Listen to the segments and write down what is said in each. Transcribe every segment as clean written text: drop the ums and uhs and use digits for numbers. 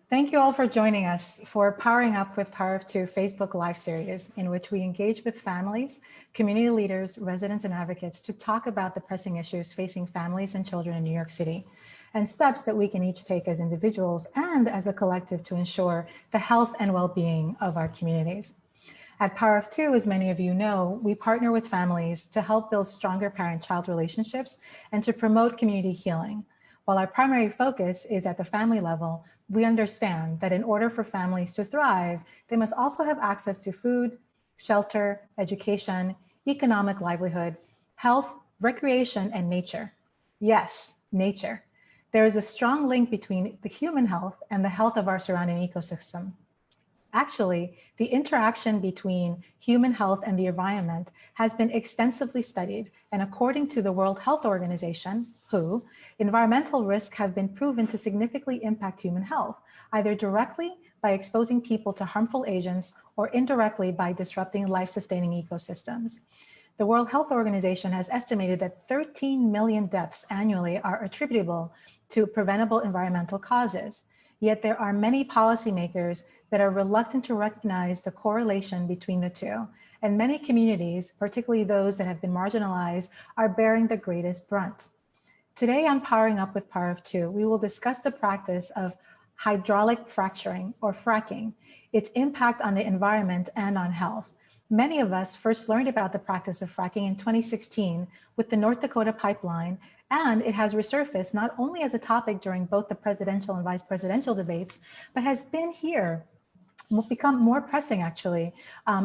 Thank you all for joining us for Powering Up with Power of Two Facebook Live series, in which we engage with families, community leaders, residents, and advocates to talk about the pressing issues facing families and children in New York City, and steps that we can each take as individuals and as a collective to ensure the health and well-being of our communities. At Power of Two, as many of you know, we partner with families to help build stronger parent-child relationships and to promote community healing. While our primary focus is at the family level, we understand that in order for families to thrive, they must also have access to food, shelter, education, economic livelihood, health, recreation, and nature. Yes, nature. There is a strong link between the human health and the health of our surrounding ecosystem. Actually, the interaction between human health and the environment has been extensively studied, and according to the World Health Organization, WHO, environmental risks have been proven to significantly impact human health, either directly by exposing people to harmful agents or indirectly by disrupting life-sustaining ecosystems. The World Health Organization has estimated that 13 million deaths annually are attributable to preventable environmental causes. Yet there are many policymakers that are reluctant to recognize the correlation between the two, and many communities, particularly those that have been marginalized, are bearing the greatest brunt. Today on Powering Up with Power of Two, we will discuss the practice of hydraulic fracturing or fracking, its impact on the environment and on health. Many of us first learned about the practice of fracking in 2016 with the North Dakota pipeline, and it has resurfaced not only as a topic during both the presidential and vice presidential debates, but has been here, will become more pressing actually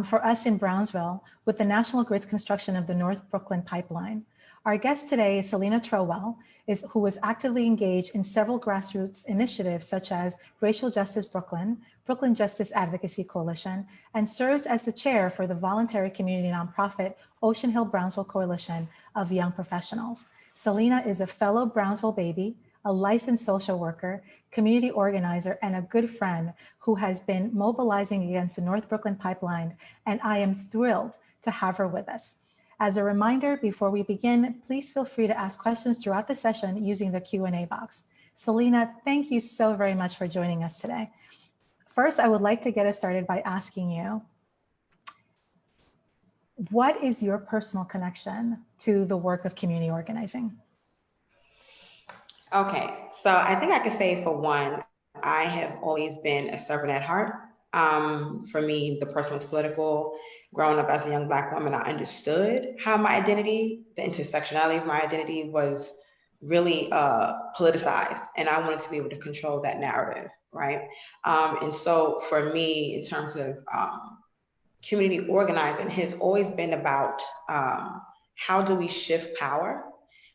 for us in Brownsville with the National Grid's construction of the North Brooklyn pipeline. Our guest today is Celina Trowell, who is actively engaged in several grassroots initiatives such as Racial Justice Brooklyn, Brooklyn Justice Advocacy Coalition, and serves as the chair for the voluntary community nonprofit Ocean Hill Brownsville Coalition of Young Professionals. Celina is a fellow Brownsville baby, a licensed social worker, community organizer, and a good friend who has been mobilizing against the North Brooklyn pipeline, and I am thrilled to have her with us. As a reminder, before we begin, please feel free to ask questions throughout the session using the Q&A box. Celina, thank you so very much for joining us today. First, I would like to get us started by asking you, what is your personal connection to the work of community organizing? Okay, so I think I could say for one, I have always been a servant at heart. For me, the person was political. Growing up as a young Black woman, I understood how my identity, the intersectionality of my identity was really politicized, and I wanted to be able to control that narrative, right? And so for me, in terms of community organizing, has always been about how do we shift power,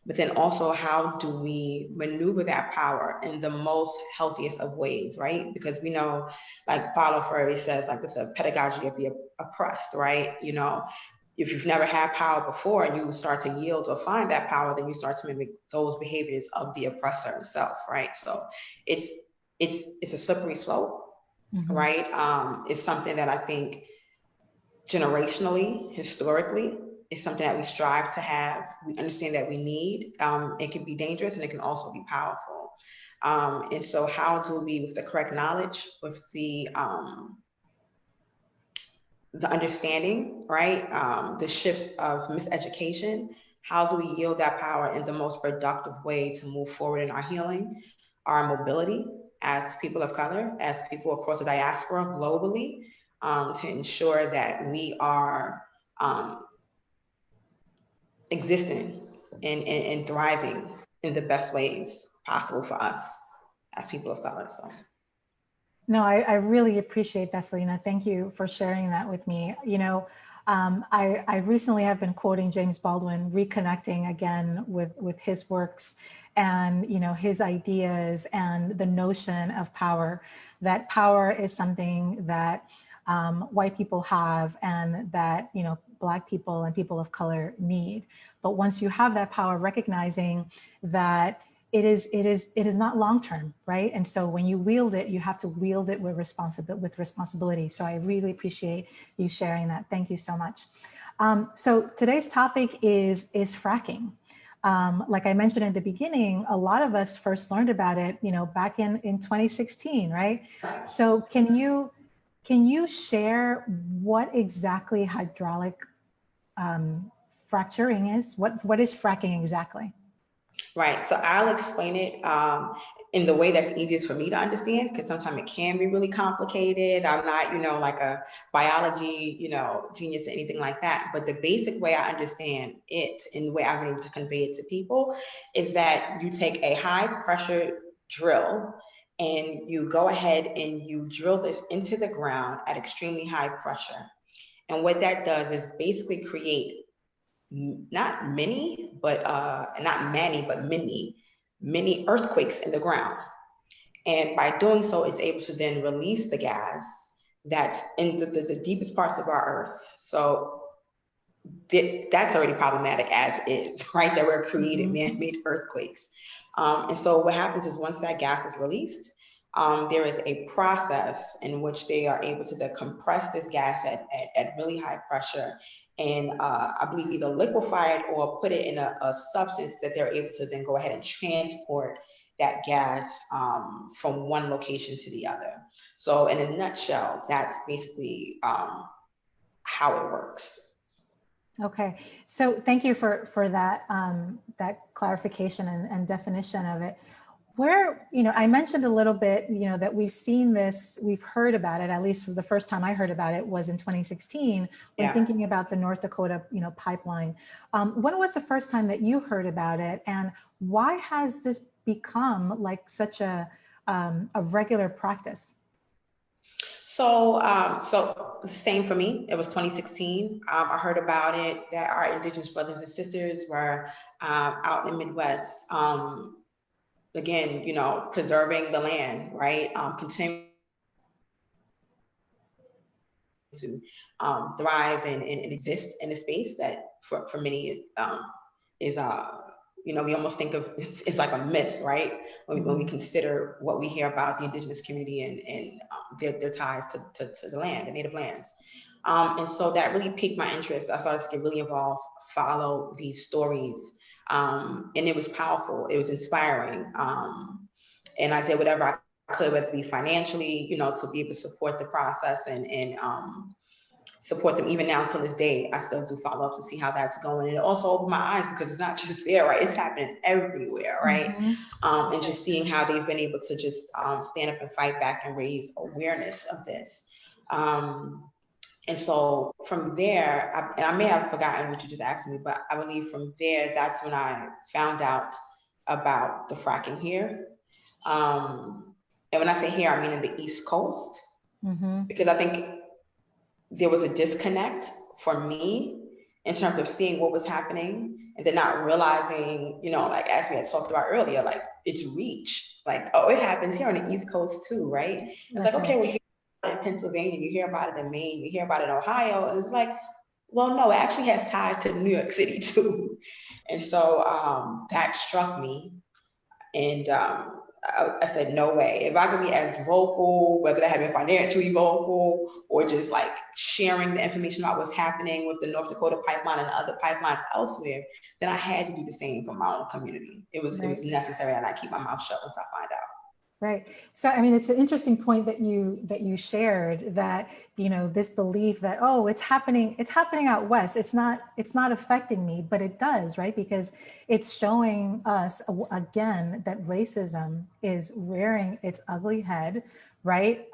but then also how do we maneuver that power in the most healthiest of ways, right? Because we know, like Paulo Freire says, like with the pedagogy of the oppressed, right? You know, if you've never had power before and you start to yield or find that power, then you start to mimic those behaviors of the oppressor himself, right? So it's a slippery slope, right? It's something that I think generationally, historically, is something that we strive to have. We understand that we need. It can be dangerous and it can also be powerful. And so how do we, with the correct knowledge, with the understanding, right? The shifts of miseducation, how do we yield that power in the most productive way to move forward in our healing, our mobility as people of color, as people across the diaspora globally, to ensure that we are existing and thriving in the best ways possible for us as people of color. So. No, I really appreciate that, Celina. Thank you for sharing that with me. You know, I recently have been quoting James Baldwin, reconnecting again with his works and, you know, his ideas and the notion of power, that power is something that white people have and that, you know, Black people and people of color need. But once you have that power, recognizing that it is not long-term, right? And so when you wield it, you have to wield it with responsibility. So I really appreciate you sharing that. Thank you so much. So today's topic is fracking. Like I mentioned in the beginning, a lot of us first learned about it, back in 2016, right? So can you share what exactly hydraulic fracturing is? What is fracking exactly? Right. So I'll explain it in the way that's easiest for me to understand, because sometimes it can be really complicated. I'm not, like a biology, genius or anything like that. But the basic way I understand it and the way I've been able to convey it to people is that you take a high pressure drill and you go ahead and you drill this into the ground at extremely high pressure. And what that does is basically create not many, but not many, but many earthquakes in the ground. And by doing so, it's able to then release the gas that's in the deepest parts of our earth. So that's already problematic as is, right? That we're creating man-made earthquakes. And so what happens is once that gas is released, there is a process in which they are able to compress this gas at really high pressure and I believe either liquefy it or put it in a substance that they're able to then go ahead and transport that gas from one location to the other. So in a nutshell, that's basically how it works. Okay, so thank you for that that clarification and definition of it. Where, I mentioned a little bit, that we've seen this, we've heard about it, at least the first time I heard about it was in 2016 when thinking about the North Dakota, pipeline. When was the first time that you heard about it, and why has this become like such a regular practice? So same for me. It was 2016. I heard about it that our Indigenous brothers and sisters were out in the Midwest. Again, preserving the land, right? Continuing to thrive and exist in a space that for many is we almost think of it's like a myth, right? When we consider what we hear about the Indigenous community and their ties to the land, the native lands. And so that really piqued my interest. I started to get really involved, follow these stories. And it was powerful, it was inspiring. And I did whatever I could, whether it be financially, to be able to support the process and support them. Even now, to this day, I still do follow up to see how that's going. And it also opened my eyes because it's not just there, right? It's happening everywhere, right? And just seeing how they've been able to just stand up and fight back and raise awareness of this. And so from there, and I may have forgotten what you just asked me, but I believe from there, that's when I found out about the fracking here. And when I say here, I mean in the East Coast, because I think there was a disconnect for me in terms of seeing what was happening and then not realizing, like as we had talked about earlier, like its reach, like, oh, it happens here on the East Coast too, right? It's like, okay, we hear about it in Pennsylvania, you hear about it in Maine, you hear about it in Ohio, and it's like, well, no, it actually has ties to New York City too. And so that struck me. And I said, no way. If I could be as vocal, whether that had been financially vocal or just like sharing the information about what's happening with the North Dakota pipeline and other pipelines elsewhere, then I had to do the same for my own community. It was necessary that I keep my mouth shut once I find out. Right. So, I mean, it's an interesting point that you shared, that, this belief that, oh, it's happening out west. It's not affecting me, but it does, right? Because it's showing us again that racism is rearing its ugly head, right?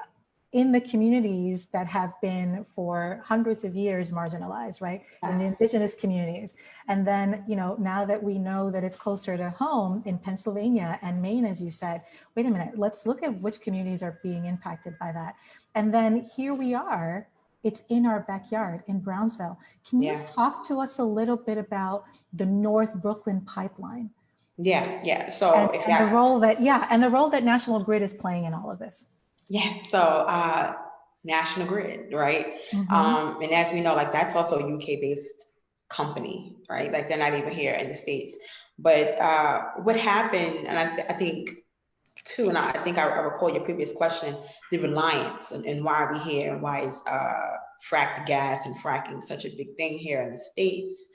In the communities that have been for hundreds of years marginalized, right? In the Indigenous communities. And then, now that we know that it's closer to home in Pennsylvania and Maine, as you said, wait a minute, let's look at which communities are being impacted by that. And then here we are, it's in our backyard in Brownsville. Can you talk to us a little bit about the North Brooklyn pipeline? Yeah. So the role that National Grid is playing in all of this. Yeah, so National Grid, right? And as we know, like that's also a UK-based company, right? Like they're not even here in the States. But what happened, and I think too, and I think I recall your previous question, the reliance and why are we here and why is fracked gas and fracking such a big thing here in the States?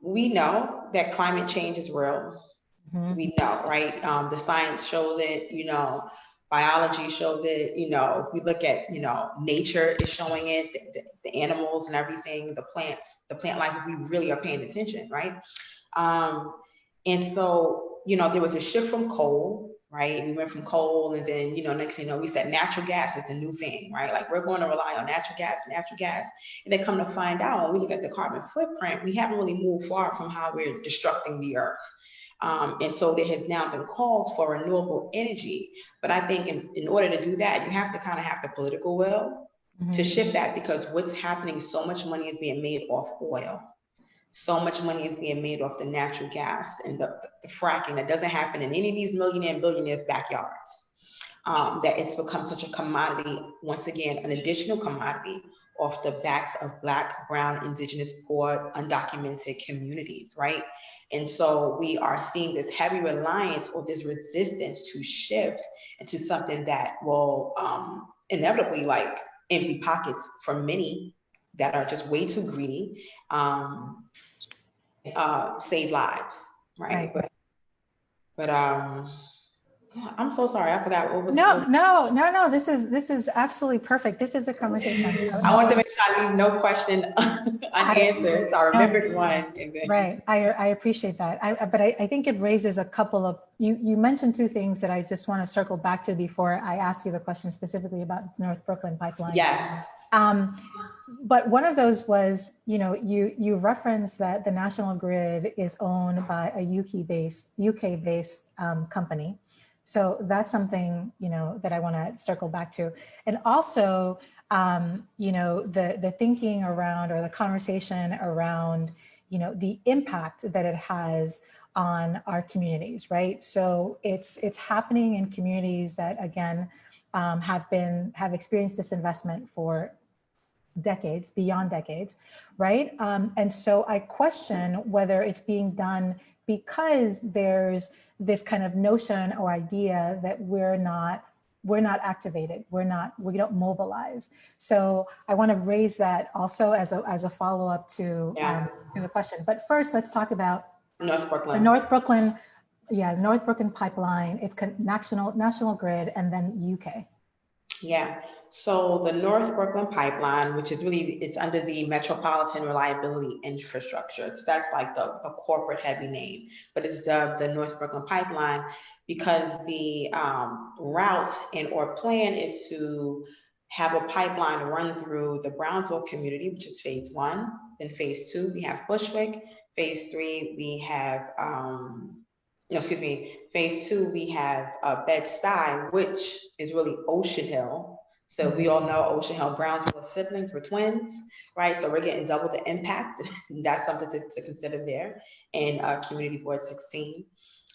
we know that climate change is real. Mhm. We know, right? The science shows it, biology shows it, we look at, nature is showing it, the animals and everything, the plants, the plant life, we really are paying attention, right? Um, and so, there was a shift from coal, right? We went from coal, and then, next thing you know, we said natural gas is the new thing, right? Like we're going to rely on natural gas. And then come to find out, when we look at the carbon footprint, we haven't really moved far from how we're destructing the earth. And so there has now been calls for renewable energy. But I think in order to do that, you have to kind of have the political will to Mhm. shift that, because what's happening, so much money is being made off oil. So much money is being made off the natural gas and the fracking that doesn't happen in any of these millionaire and billionaires' backyards. That it's become such a commodity, once again, an additional commodity off the backs of Black, Brown, Indigenous, poor, undocumented communities, right? And so we are seeing this heavy reliance or this resistance to shift into something that will inevitably, like, empty pockets for many that are just way too greedy, save lives, right? Right. But I'm so sorry, I forgot what was No, no, no, no. This is absolutely perfect. This is a conversation. So I wanted to no, make sure I leave no question I unanswered. So I no. remembered one, and then Right. I appreciate that. But I think it raises a couple of, you mentioned two things that I just want to circle back to before I ask you the question specifically about North Brooklyn pipeline. yes, But one of those was, you referenced that the national grid is owned by a UK based company. So that's something, that I want to circle back to. And also, the thinking around, or the conversation around, the impact that it has on our communities, right? So it's happening in communities that, again, have experienced disinvestment for decades, beyond decades, right? And so I question whether it's being done because there's this kind of notion or idea that we're not activated, we don't mobilize. So I want to raise that also as a follow-up yeah, to the question. But first, let's talk about North the Brooklyn. North Brooklyn pipeline. It's national grid, and then UK. Yeah. So the North Brooklyn Pipeline, which is really, it's under the Metropolitan Reliability Infrastructure. That's like the corporate heavy name, but it's dubbed the North Brooklyn Pipeline because the route and or plan is to have a pipeline run through the Brownsville community, which is phase one. Then phase two, we have Bushwick. Phase three, we have no, excuse me, phase two, we have Bed-Stuy, which is really Ocean Hill. So we all know Ocean Hill, Brownsville siblings were twins, right? So we're getting double the impact. That's something to consider there in Community Board 16.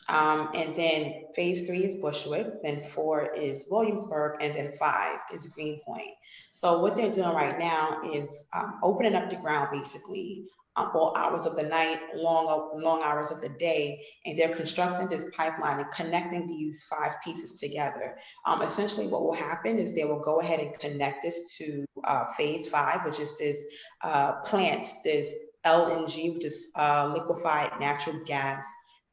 And then phase three is Bushwick, then four is Williamsburg, and then five is Greenpoint. So what they're doing right now is opening up the ground, basically, all hours of the night, long hours of the day, and they're constructing this pipeline and connecting these five pieces together. Essentially, what will happen is they will go ahead and connect this to phase five, which is this plant, this LNG, which is liquefied natural gas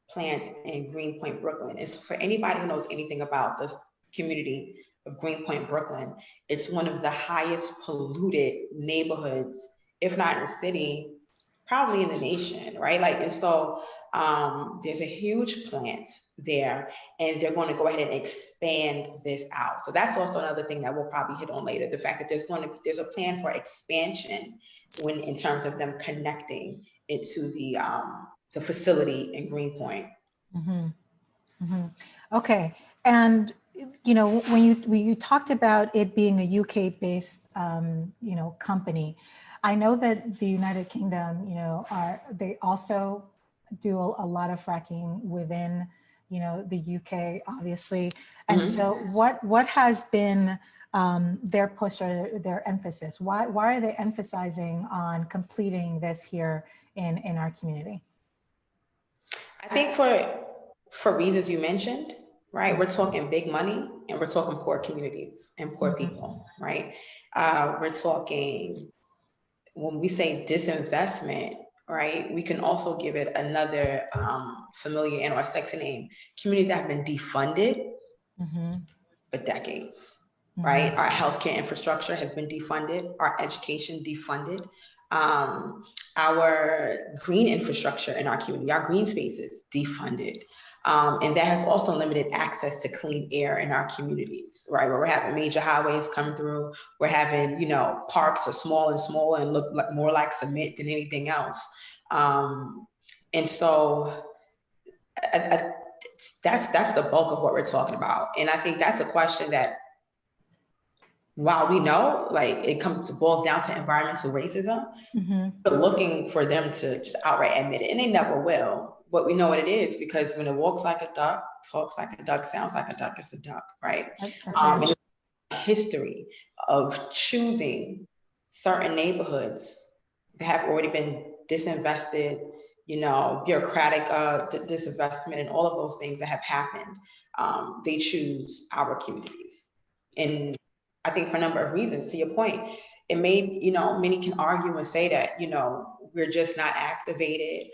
plant in Greenpoint, Brooklyn. It's for anybody who knows anything about this community of Greenpoint, Brooklyn. It's one of the highest polluted neighborhoods, if not in the city, probably in the nation, right? Like, and so there's a huge plant there, and they're going to go ahead and expand this out. So that's also another thing that we'll probably hit on later. The fact that there's a plan for expansion when in terms of them connecting it to the facility in Greenpoint. Mm-hmm. Mm-hmm. Okay. And, when you talked about it being a UK-based, company, I know that the United Kingdom, they also do a lot of fracking within, the UK, obviously. And so Mhm. what has been their push or their emphasis? Why are they emphasizing on completing this here in our community? I think for reasons you mentioned, right? We're talking big money, and we're talking poor communities and poor Mhm. people, right? We're talking, when we say disinvestment, right? We can also give it another familiar and or sexy name. Communities that have been defunded for decades, right? Our healthcare infrastructure has been defunded, our education defunded, um, our green infrastructure in our community, our green spaces defunded. And that has also limited access to clean air in our communities, right? Where we're having major highways come through, we're having, parks are small and smaller and look like, more like cement than anything else. And so I, that's the bulk of what we're talking about. And I think that's a question that, while we know, like, it boils down to environmental racism, but looking for them to just outright admit it, and they never will. But we know what it is, because when it walks like a duck, talks like a duck, sounds like a duck, it's a duck, right? And history of choosing certain neighborhoods that have already been disinvested, bureaucratic disinvestment, and all of those things that have happened. They choose our communities. And I think for a number of reasons, to your point, it may, many can argue and say that, we're just not activated,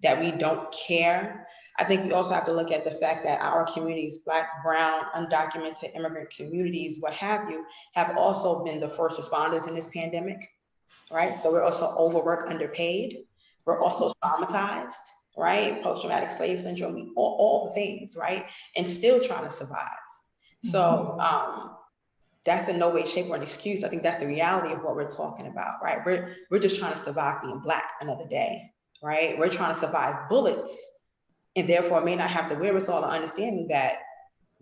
that we don't care. I think we also have to look at the fact that our communities, Black, brown, undocumented immigrant communities, what have you, have also been the first responders in this pandemic, right? So we're also overworked, underpaid. We're also traumatized, right? Post-traumatic slave syndrome, all the things, right? And still trying to survive. So that's in no way, shape, or an excuse. I think that's the reality of what we're talking about, right? We're just trying to survive being Black another day, right? We're trying to survive bullets, and therefore may not have the wherewithal or understanding that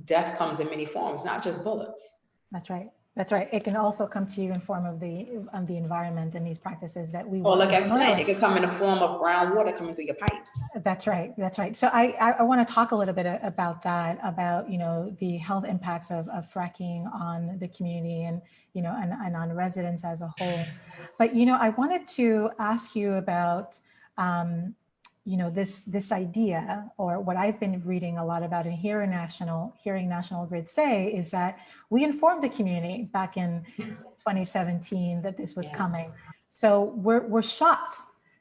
death comes in many forms, not just bullets. That's right. That's right. It can also come to you in form of the environment and these practices that we. Or look at Flint. It can come in the form of brown water coming through your pipes. That's right. That's right. So I want to talk a little bit about that, about, the health impacts of fracking on the community and, and on residents as a whole. But, I wanted to ask you about, this idea, or what I've been reading a lot about and hearing National Grid say, is that we informed the community back in 2017 that this was coming. So we're shocked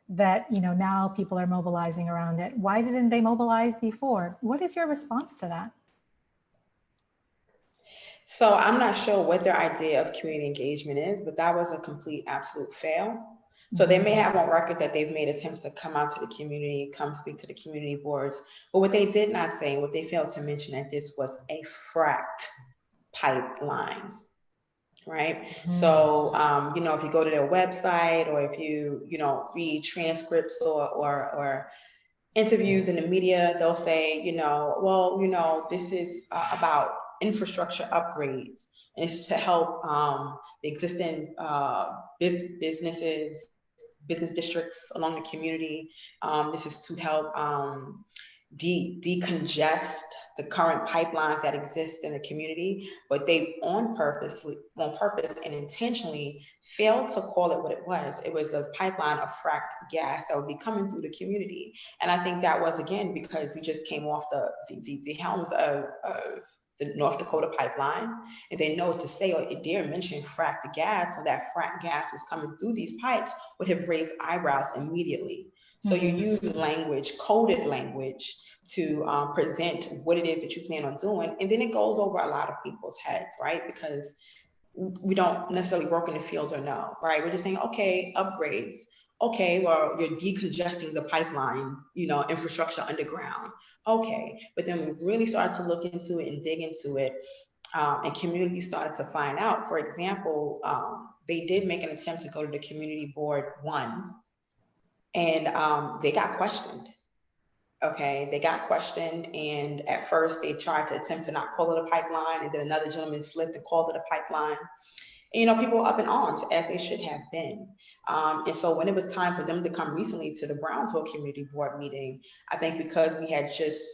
that, now people are mobilizing around it. Why didn't they mobilize before? What is your response to that? So I'm not sure what their idea of community engagement is, but that was a complete, absolute fail. So they may have on record that they've made attempts to come out to the community, come speak to the community boards. But what they did not say, what they failed to mention, that this was a fracked pipeline, right? So, if you go to their website, or if you, read transcripts or interviews in the media, they'll say, this is about infrastructure upgrades, and it's to help the existing business districts along the community. This is to help decongest the current pipelines that exist in the community, but they on purpose and intentionally failed to call it what it was. It was a pipeline of fracked gas that would be coming through the community. And I think that was, again, because we just came off the helms of the North Dakota pipeline, and they know what to say, or it dare mention fracked gas, so that fracked gas was coming through these pipes would have raised eyebrows immediately. So you use language, coded language, to present what it is that you plan on doing, and then it goes over a lot of people's heads, right? Because we don't necessarily work in the fields or know, right? We're just saying, okay, upgrades. Okay, well, you're decongesting the pipeline, infrastructure underground. Okay, but then we really started to look into it and dig into it, and communities started to find out. For example, they did make an attempt to go to the community board one, and they got questioned. Okay, they got questioned, and at first they tried to attempt to not call it a pipeline, and then another gentleman slipped and called it a pipeline. And, people were up in arms, as they should have been. And so when it was time for them to come recently to the Brownsville Community Board meeting, I think because we had just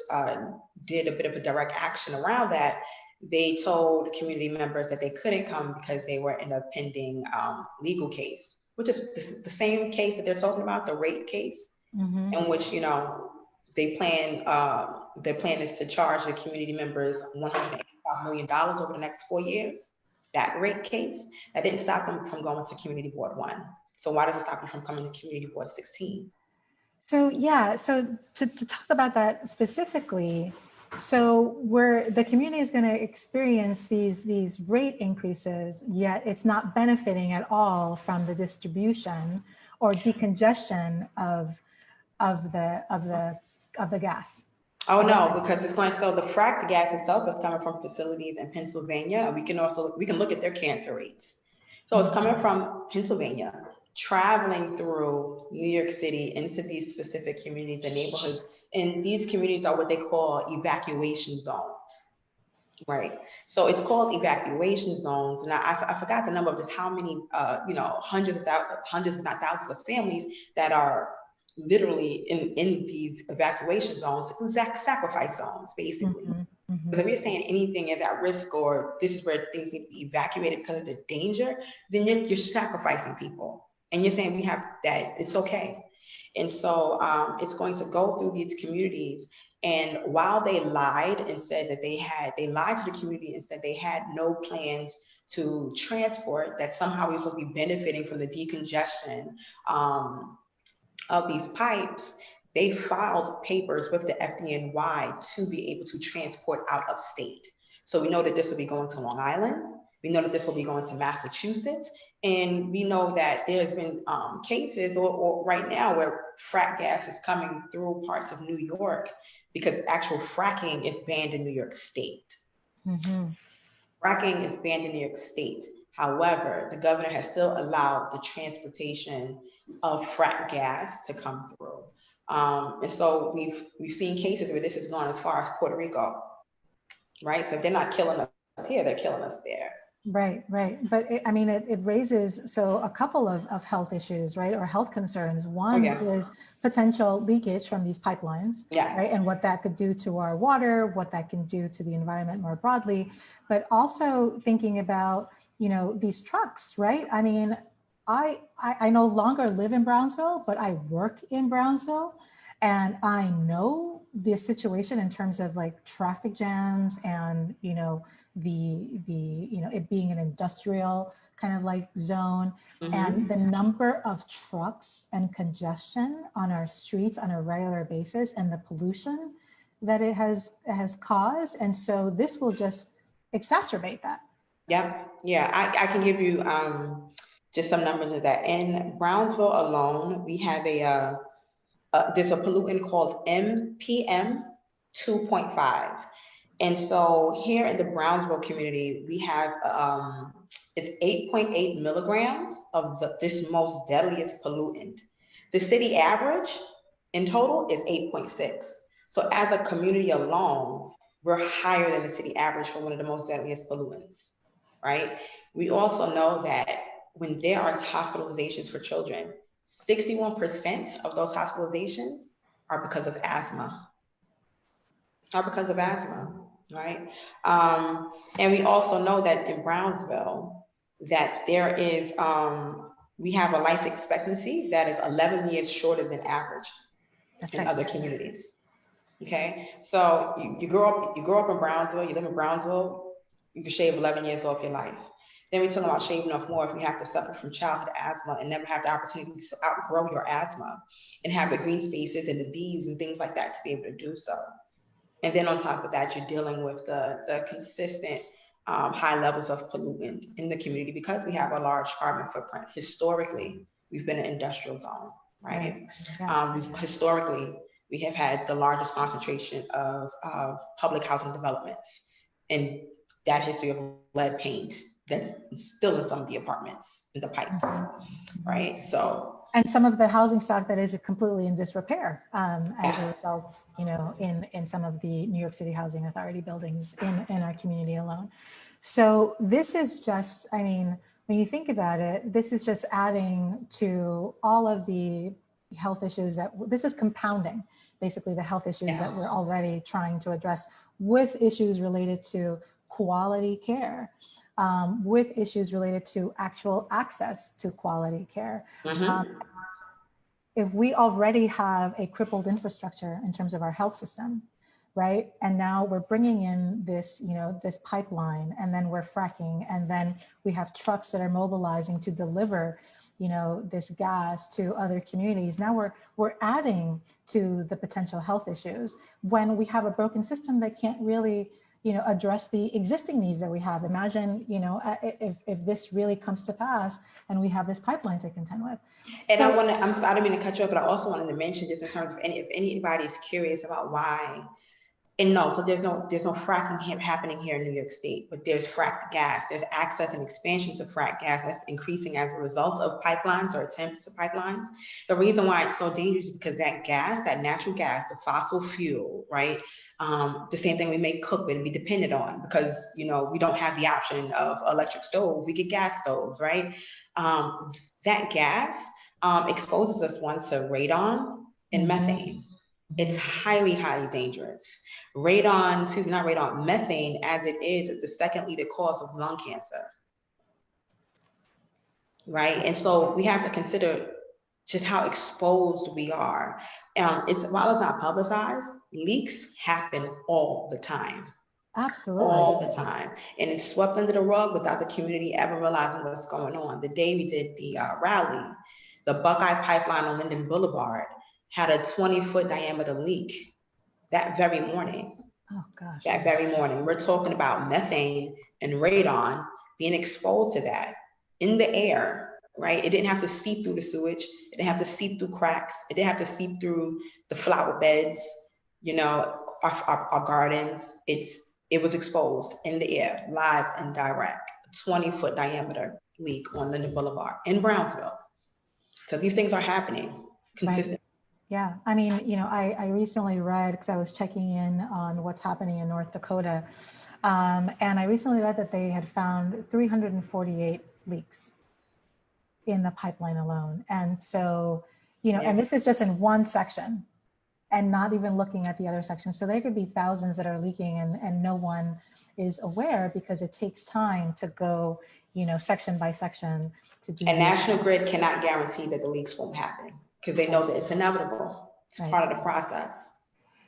did a bit of a direct action around that, they told community members that they couldn't come because they were in a pending legal case, which is the same case that they're talking about, the rape case, in which, they plan, their plan is to charge the community members $185 million over the next 4 years. That rape case, that didn't stop them from going to community board one. So why does it stop you from coming to community board 16? So yeah, so to talk about that specifically, so where the community is going to experience these rate increases, yet it's not benefiting at all from the distribution or decongestion of the gas. Oh no, because it's going, so the fracked gas itself is coming from facilities in Pennsylvania. And we can look at their cancer rates. So it's coming from Pennsylvania, traveling through New York City into these specific communities and neighborhoods. And these communities are what they call evacuation zones. Right. So it's called evacuation zones. And I forgot the number of just how many, hundreds, if not thousands of families that are literally in these evacuation zones, sacrifice zones, basically. Because if you're saying anything is at risk or this is where things need to be evacuated because of the danger, then you're sacrificing people. And you're saying we have that, it's okay. And so it's going to go through these communities. And while they lied and said that they lied to the community and said they had no plans to transport, that somehow we were supposed to be benefiting from the decongestion of these pipes, they filed papers with the FDNY to be able to transport out of state. So we know that this will be going to Long Island. We know that this will be going to Massachusetts. And we know that there's been cases or right now where frack gas is coming through parts of New York because actual fracking is banned in New York State. Fracking is banned in New York State. However, the governor has still allowed the transportation of frack gas to come through. And so we've seen cases where this has gone as far as Puerto Rico, right? So if they're not killing us here, they're killing us there. Right. But it raises, so a couple of health issues, right? Or health concerns. One is potential leakage from these pipelines, right? And what that could do to our water, what that can do to the environment more broadly, but also thinking about, these trucks, right? I mean, I no longer live in Brownsville, but I work in Brownsville. And I know the situation in terms of like traffic jams and, it being an industrial kind of like zone, and the number of trucks and congestion on our streets on a regular basis and the pollution that it has caused. And so this will just exacerbate that. Yep. Yeah. I can give you just some numbers of that. In Brownsville alone, we have there's a pollutant called MPM 2.5. And so here in the Brownsville community, we have it's 8.8 milligrams of this most deadliest pollutant. The city average in total is 8.6. So as a community alone, we're higher than the city average for one of the most deadliest pollutants, right? We also know that when there are hospitalizations for children, 61% of those hospitalizations are because of asthma. Right? And we also know that in Brownsville, that there is, we have a life expectancy that is 11 years shorter than average in other communities. Okay, so you grow up in Brownsville, you live in Brownsville, you can shave 11 years off your life. Then we're talking about shaving off more if you have to suffer from childhood asthma and never have the opportunity to outgrow your asthma and have the green spaces and the bees and things like that to be able to do so. And then on top of that, you're dealing with the consistent high levels of pollutant in the community because we have a large carbon footprint. Historically, we've been an industrial zone, right? Historically, we have had the largest concentration of public housing developments, and that history of lead paint that's still in some of the apartments in the pipes, right? So. And some of the housing stock that is completely in disrepair as a result, in some of the New York City Housing Authority buildings in our community alone. So this is just, when you think about it, this is just adding to all of the health issues this is compounding, basically the health issues that we're already trying to address with issues related to quality care. With issues related to actual access to quality care. If we already have a crippled infrastructure in terms of our health system, right? And now we're bringing in this, this pipeline, and then we're fracking, and then we have trucks that are mobilizing to deliver, this gas to other communities. Now we're adding to the potential health issues when we have a broken system that can't really, address the existing needs that we have. Imagine, if this really comes to pass and we have this pipeline to contend with. And so, I don't mean to cut you off, but I also wanted to mention, just in terms of if anybody is curious about why. And no, so there's no fracking happening here in New York State, but there's fracked gas. There's access and expansion to fracked gas that's increasing as a result of pipelines or attempts to pipelines. The reason why it's so dangerous is because that gas, that natural gas, the fossil fuel, right? The same thing we may cook with and be dependent on, because we don't have the option of electric stove. We get gas stoves, right? That gas exposes us to radon and methane. It's highly, highly dangerous. Methane, as it is the second leading cause of lung cancer, right? And so we have to consider just how exposed we are. While it's not publicized, leaks happen all the time. Absolutely. All the time. And it's swept under the rug without the community ever realizing what's going on. The day we did the rally, the Buckeye Pipeline on Linden Boulevard had a 20-foot diameter leak that very morning. Oh gosh. That very morning. We're talking about methane and radon being exposed to that in the air, right? It didn't have to seep through the sewage. It didn't have to seep through cracks. It didn't have to seep through the flower beds, our gardens. It was exposed in the air, live and direct. 20-foot diameter leak on Linden Boulevard in Brownsville. So these things are happening consistently. Right. Yeah, I mean, I recently read, because I was checking in on what's happening in North Dakota, and I recently read that they had found 348 leaks in the pipeline alone. And so, and this is just in one section and not even looking at the other sections. So there could be thousands that are leaking and no one is aware, because it takes time to go, section by section to do. And National Grid cannot guarantee that the leaks won't happen, because they know that it's inevitable. It's part of the process.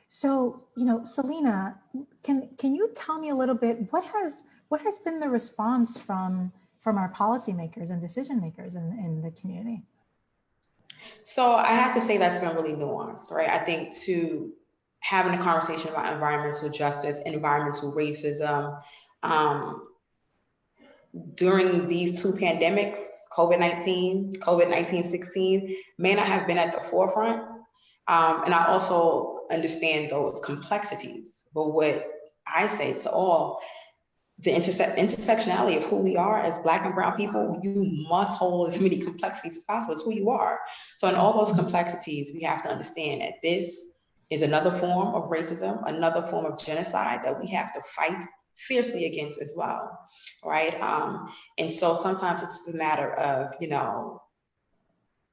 So, Celina, can you tell me a little bit, what has been the response from our policymakers and decision makers in the community? So I have to say that's been really nuanced, right? I think to having a conversation about environmental justice, environmental racism, during these two pandemics, COVID-19, 16, may not have been at the forefront. And I also understand those complexities. But what I say to all, the intersectionality of who we are as Black and Brown people, you must hold as many complexities as possible. It's who you are. So in all those complexities, we have to understand that this is another form of racism, another form of genocide that we have to fight fiercely against as well, right? And so sometimes it's just a matter of,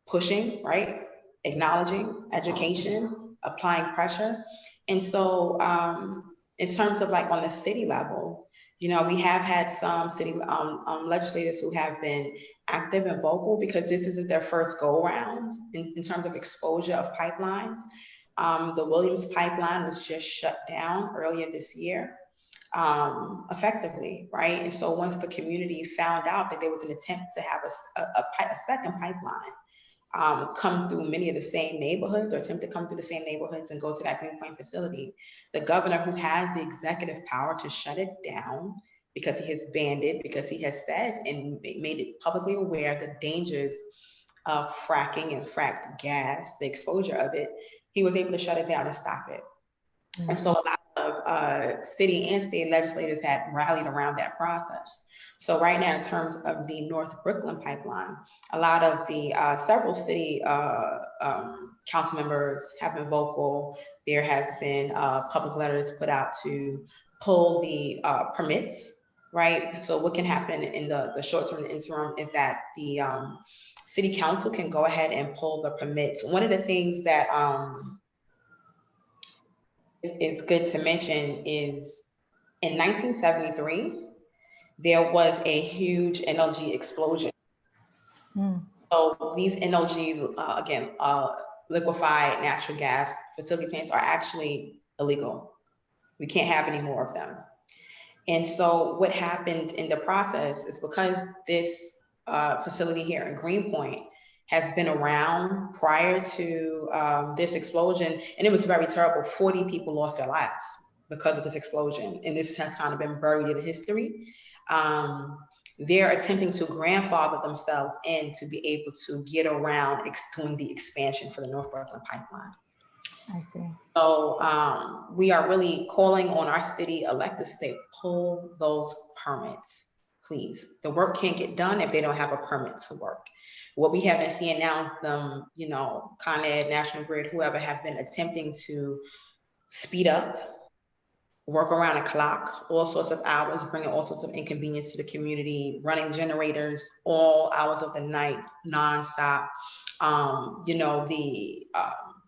pushing, right? Acknowledging, education, applying pressure. And so in terms of on the city level, we have had some city legislators who have been active and vocal, because this isn't their first go around in terms of exposure of pipelines. The Williams pipeline was just shut down earlier this year, effectively, right? And so once the community found out that there was an attempt to have a second pipeline come through many of the same neighborhoods, or attempt to come through the same neighborhoods and go to that Greenpoint facility, the governor, who has the executive power to shut it down, because he has banned it, because he has said and made it publicly aware of the dangers of fracking and fracked gas, the exposure of it, he was able to shut it down and stop it. Mm-hmm. And so a lot of city and state legislators had rallied around that process. So right now, in terms of the North Brooklyn pipeline, a lot of the several city council members have been vocal. There has been public letters put out to pull the permits, right? So what can happen in the short term and interim is that the city council can go ahead and pull the permits. One of the things that is good to mention is in 1973, there was a huge NLG explosion. So these NLGs, again, liquefied natural gas facility plants, are actually illegal. We can't have any more of them. And so what happened in the process is, because this facility here in Greenpoint has been around prior to this explosion, and it was very terrible. 40 people lost their lives because of this explosion, and this has kind of been buried in history. They're attempting to grandfather themselves in to be able to get around doing the expansion for the North Brooklyn pipeline. I see. So we are really calling on our city electeds to say, pull those permits, please. The work can't get done if they don't have a permit to work. What we have been seeing now is them, Con Ed, National Grid, whoever has been attempting to speed up, work around the clock, all sorts of hours, bringing all sorts of inconvenience to the community, running generators all hours of the night, nonstop. The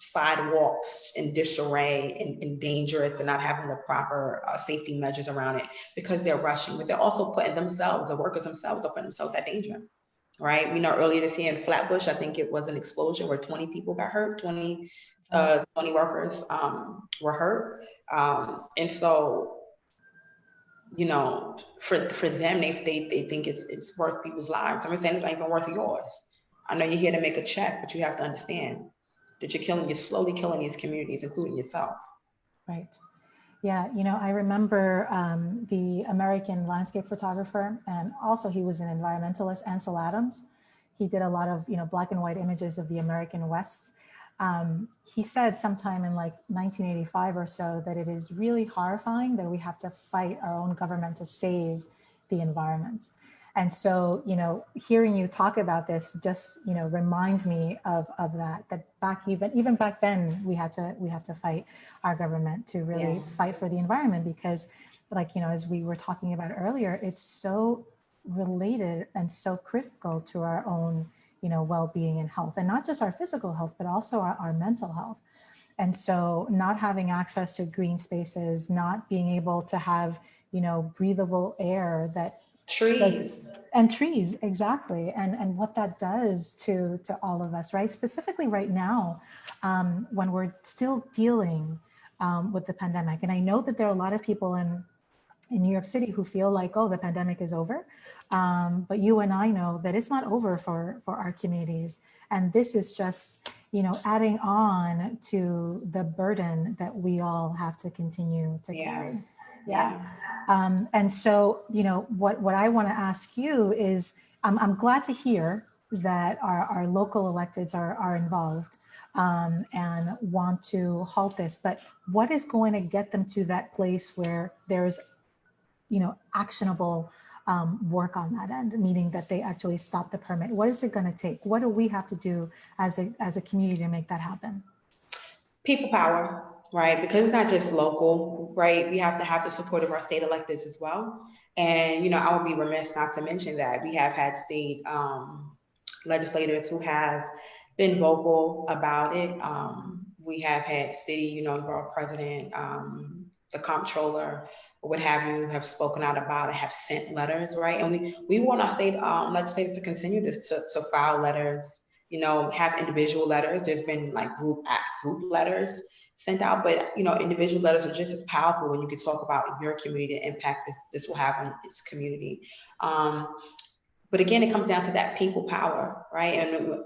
sidewalks in disarray and dangerous and not having the proper safety measures around it because they're rushing, but they're also putting themselves, the workers themselves, are putting themselves at danger. Right. We know earlier this year in Flatbush, I think it was an explosion where 20 people got hurt, 20 workers were hurt. And so, for them, they think it's worth people's lives. I'm saying it's not even worth yours. I know you're here to make a check, but you have to understand that you're slowly killing these communities, including yourself. Right. Yeah, I remember the American landscape photographer, and also he was an environmentalist, Ansel Adams. He did a lot of, black and white images of the American West. He said sometime in like 1985 or so that it is really horrifying that we have to fight our own government to save the environment. And so, hearing you talk about this just, reminds me of that even back then we had to fight our government to really fight for the environment, because as we were talking about earlier, it's so related and so critical to our own, well-being and health, and not just our physical health, but also our mental health. And so not having access to green spaces, not being able to have, breathable air that trees exactly, and what that does to all of us, right? Specifically right now, when we're still dealing with the pandemic. And I know that there are a lot of people in New York City who feel like, oh, the pandemic is over, but you and I know that it's not over for our communities, and this is just adding on to the burden that we all have to continue to carry. And so, what I want to ask you is, I'm glad to hear that our local electeds are involved and want to halt this, but what is going to get them to that place where there's, actionable work on that end, meaning that they actually stop the permit? What is it going to take? What do we have to do as a community to make that happen? People power. Right, because it's not just local, right? We have to have the support of our state electeds as well. And, I would be remiss not to mention that we have had state legislators who have been vocal about it. We have had city, borough president, the comptroller, what have you, have spoken out about it, have sent letters, right? And we want our state legislators to continue this, to file letters, have individual letters. There's been like group letters sent out, but individual letters are just as powerful when you can talk about your community, the impact this will have on its community. But again, it comes down to that people power, right? And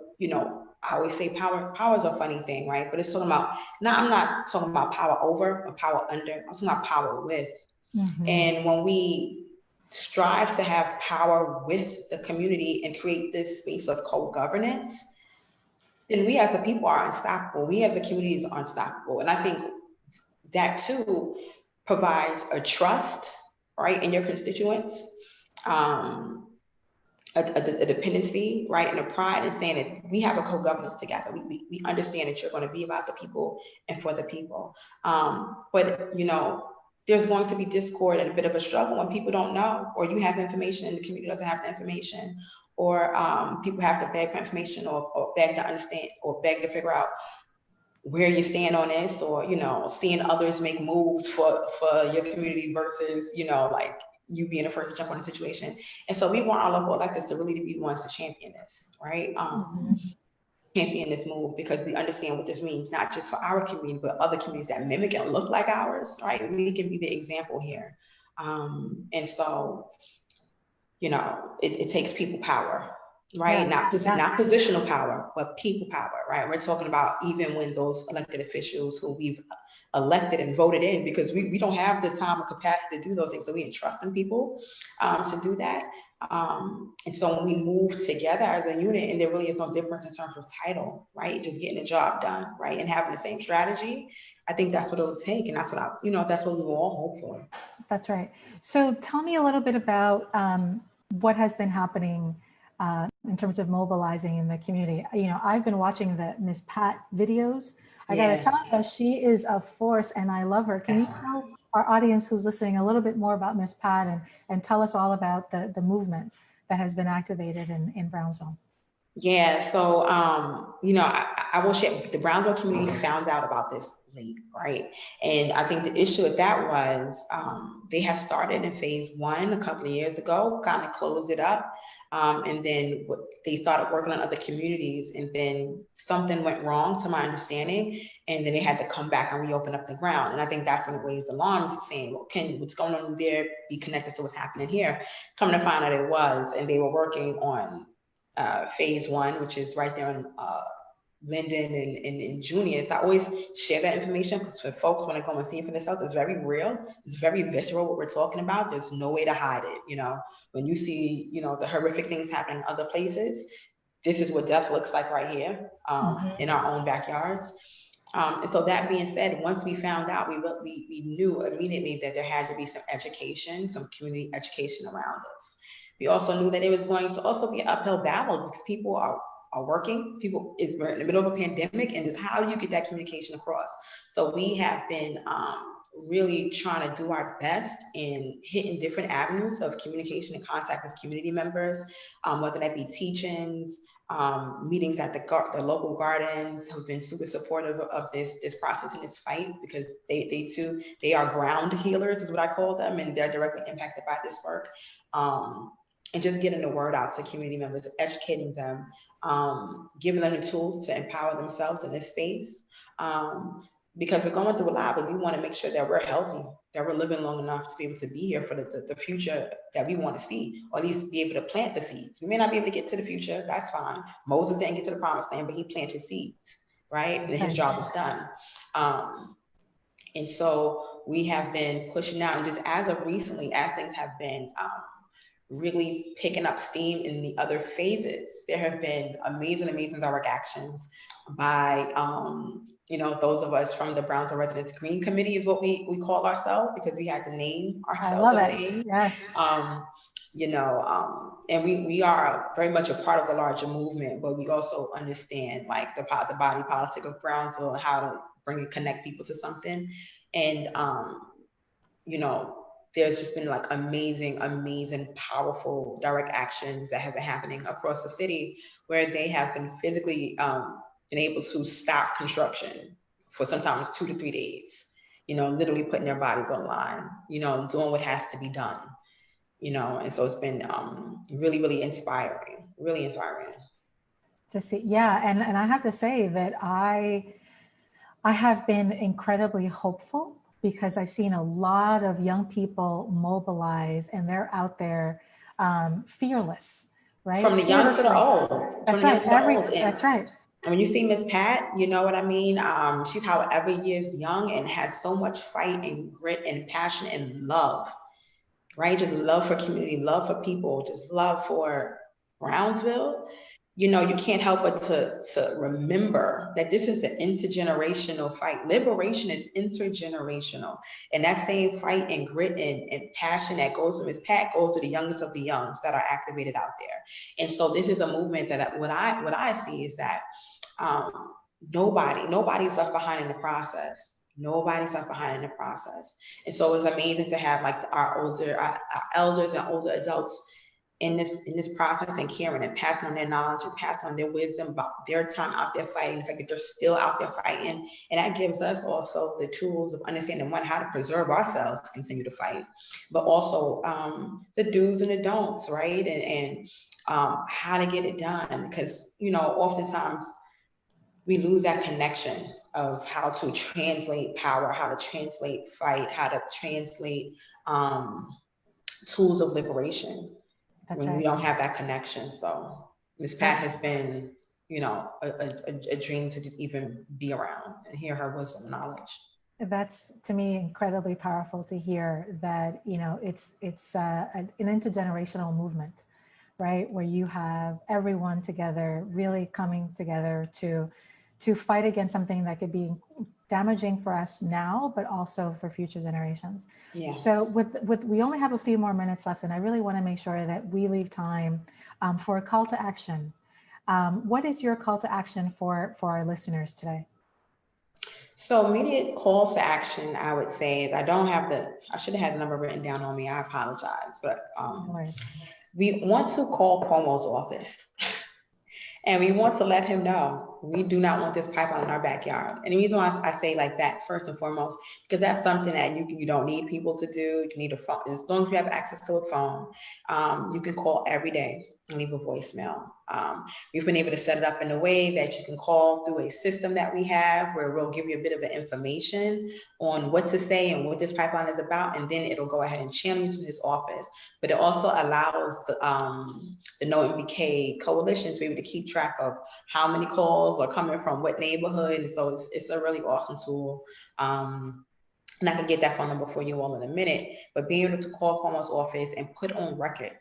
I always say power is a funny thing, right? But it's talking about, I'm not talking about power over or power under, I'm talking about power with. Mm-hmm. And when we strive to have power with the community and create this space of co-governance, then we as a people are unstoppable. We as a community are unstoppable. And I think that too provides a trust, right, in your constituents, a dependency, right, and a pride in saying that we have a co-governance together. We understand that you're going to be about the people and for the people. But there's going to be discord and a bit of a struggle when people don't know, or you have information and the community doesn't have the information, or people have to beg for information or beg to understand or beg to figure out where you stand on this, or seeing others make moves for your community versus like you being the first to jump on the situation. And so we want our local electeds to really be the ones to champion this, right? Champion this move, because we understand what this means, not just for our community, but other communities that mimic and look like ours, right? We can be the example here. And so, it takes people power. right? Yeah, yeah. Not positional power, but people power, right? We're talking about even when those elected officials who we've elected and voted in, because we don't have the time or capacity to do those things. So we entrust in people to do that. And so when we move together as a unit, and there really is no difference in terms of title, right? Just getting the job done, right? And having the same strategy, I think that's what it'll take. And that's what that's what we will all hope for. That's right. So tell me a little bit about what has been happening in terms of mobilizing in the community. I've been watching the Miss Pat videos. I got to Yeah. tell you, she is a force and I love her. Can you tell our audience who's listening a little bit more about Miss Pat and tell us all about the movement that has been activated in Brownsville? Yeah, so I will share. The Brownsville community found out about this late, right? And I think the issue with that was they had started in phase one a couple of years ago, kind of closed it up, and then they started working on other communities, and then something went wrong, to my understanding, and then they had to come back and reopen up the ground. And I think that's when it raised alarms, saying, "Well, can what's going on there be connected to what's happening here?" Coming to find out it was, and they were working on phase one, which is right there in Linden and Junius. I always share that information because for folks want to go and see it for themselves, it's very real. It's very visceral what we're talking about. There's no way to hide it. When you see, the horrific things happening in other places, this is what death looks like right here in our own backyards. And so that being said, once we found out, we knew immediately that there had to be some education, some community education around this. We also knew that it was going to also be an uphill battle because people are working. We're in the middle of a pandemic, and it's how do you get that communication across? So we have been really trying to do our best in hitting different avenues of communication and contact with community members, whether that be teach-ins, meetings at the local gardens, have been super supportive of this process and this fight, because they too, they are ground healers is what I call them, and they're directly impacted by this work. And just getting the word out to community members, educating them, giving them the tools to empower themselves in this space. Because we're going through a lot, but we want to make sure that we're healthy, that we're living long enough to be able to be here for the future that we want to see, or at least be able to plant the seeds. We may not be able to get to the future, that's fine. Moses didn't get to the promised land, but he planted seeds, right? And his job was done. And so we have been pushing out, and just as of recently, as things have been really picking up steam in the other phases, there have been amazing direct actions by those of us from the Brownsville Residents Green Committee is what we call ourselves, because we had to name ourselves. I love it. Yes. And we are very much a part of the larger movement, but we also understand like the body politic of Brownsville and how to bring and connect people to something. And there's just been like amazing, powerful direct actions that have been happening across the city, where they have been physically been able to stop construction for sometimes 2 to 3 days, literally putting their bodies online, doing what has to be done, and so it's been really inspiring, to see. Yeah, and I have to say that I have been incredibly hopeful, because I've seen a lot of young people mobilize, and they're out there fearless, right? From the young to the old. That's right. That's right. And when you see Miss Pat, you know what I mean? She's however years young and has so much fight and grit and passion and love, right? Just love for community, love for people, just love for Brownsville. You can't help but to remember that this is an intergenerational fight. Liberation is intergenerational. And that same fight and grit and passion that goes to Ms. Pat goes to the youngest of the youngs that are activated out there. And so this is a movement that what I see is that nobody's left behind in the process. Nobody's left behind in the process. And so it's amazing to have like our elders and older adults in this process and caring and passing on their knowledge and passing on their wisdom about their time out there fighting, the fact that they're still out there fighting. And that gives us also the tools of understanding, one, how to preserve ourselves to continue to fight, but also the do's and the don'ts, right? And how to get it done. Because, oftentimes we lose that connection of how to translate power, how to translate fight, how to translate tools of liberation. That's when right. We don't have that connection. So Miss Pat has been, you know, a dream to just even be around and hear her wisdom and knowledge. That's to me incredibly powerful to hear that, you know, it's an intergenerational movement, right? Where you have everyone together, really coming together to fight against something that could be damaging for us now, but also for future generations. Yeah. So with we only have a few more minutes left, and I really want to make sure that we leave time for a call to action. What is your call to action for our listeners today? So immediate calls to action, I would say is I should have had the number written down on me. I apologize, but No worries. we want to call Cuomo's office. And we want to let him know we do not want this pipeline in our backyard. And the reason why I say like that, first and foremost, because that's something that you don't need people to do. You need a phone. As long as you have access to a phone, you can call every day and leave a voicemail. We've been able to set it up in a way that you can call through a system that we have where we'll give you a bit of information on what to say and what this pipeline is about, and then it'll go ahead and channel you to his office. But it also allows the No MBK coalition to be able to keep track of how many calls are coming from what neighborhood. And so it's a really awesome tool. And I can get that phone number for you all in a minute, but being able to call Cuomo's office and put on record,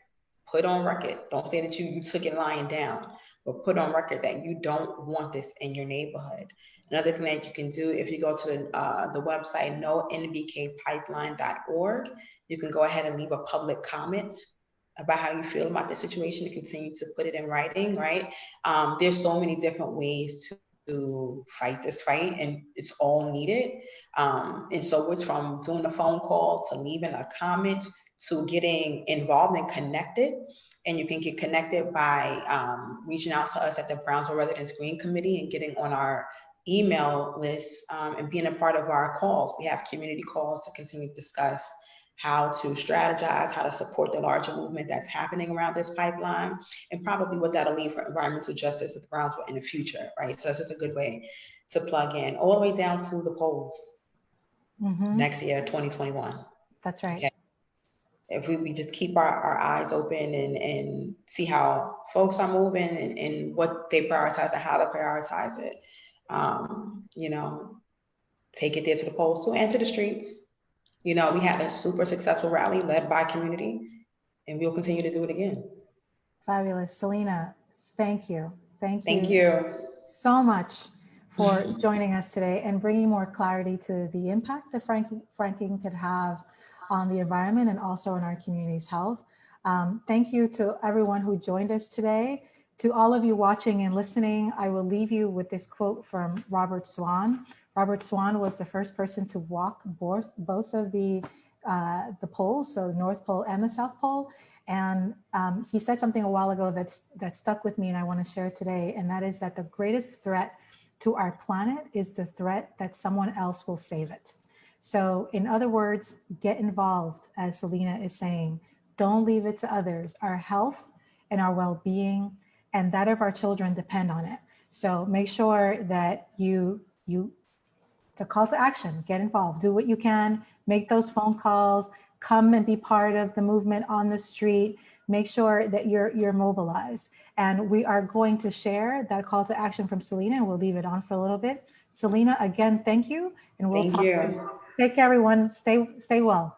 don't say that you took it lying down, but put on record that you don't want this in your neighborhood. Another thing that you can do, if you go to the website nonbkpipeline.org, you can go ahead and leave a public comment about how you feel about the situation to continue to put it in writing, right? There's so many different ways to fight this fight, and it's all needed. And so it's from doing a phone call to leaving a comment to getting involved and connected. And you can get connected by reaching out to us at the Brownsville Residents Green Committee and getting on our email list and being a part of our calls. We have community calls to continue to discuss how to strategize, how to support the larger movement that's happening around this pipeline, and probably what that'll leave for environmental justice with Brownsville in the future, right? So that's just a good way to plug in, all the way down to the polls next year, 2021. That's right. Okay. If we just keep our eyes open and see how folks are moving and what they prioritize and how to prioritize it, you know, take it there to the polls too and to the streets. You know, we had a super successful rally led by community, and we'll continue to do it again. Fabulous. Celina, thank you. Thank you so much for joining us today and bringing more clarity to the impact that fracking could have on the environment and also on our community's health. Thank you to everyone who joined us today. To all of you watching and listening, I will leave you with this quote from Robert Swan. Robert Swan was the first person to walk both of the poles, so North Pole and the South Pole. And he said something a while ago that stuck with me, and I want to share it today. And that is that the greatest threat to our planet is the threat that someone else will save it. So in other words, get involved, as Celina is saying. Don't leave it to others. Our health and our well-being and that of our children depend on it. So make sure that it's a call to action. Get involved. Do what you can. Make those phone calls. Come and be part of the movement on the street. Make sure that you're mobilized. And we are going to share that call to action from Celina, and we'll leave it on for a little bit. Celina, again, thank you. And we'll talk soon. Take care, everyone. Stay well.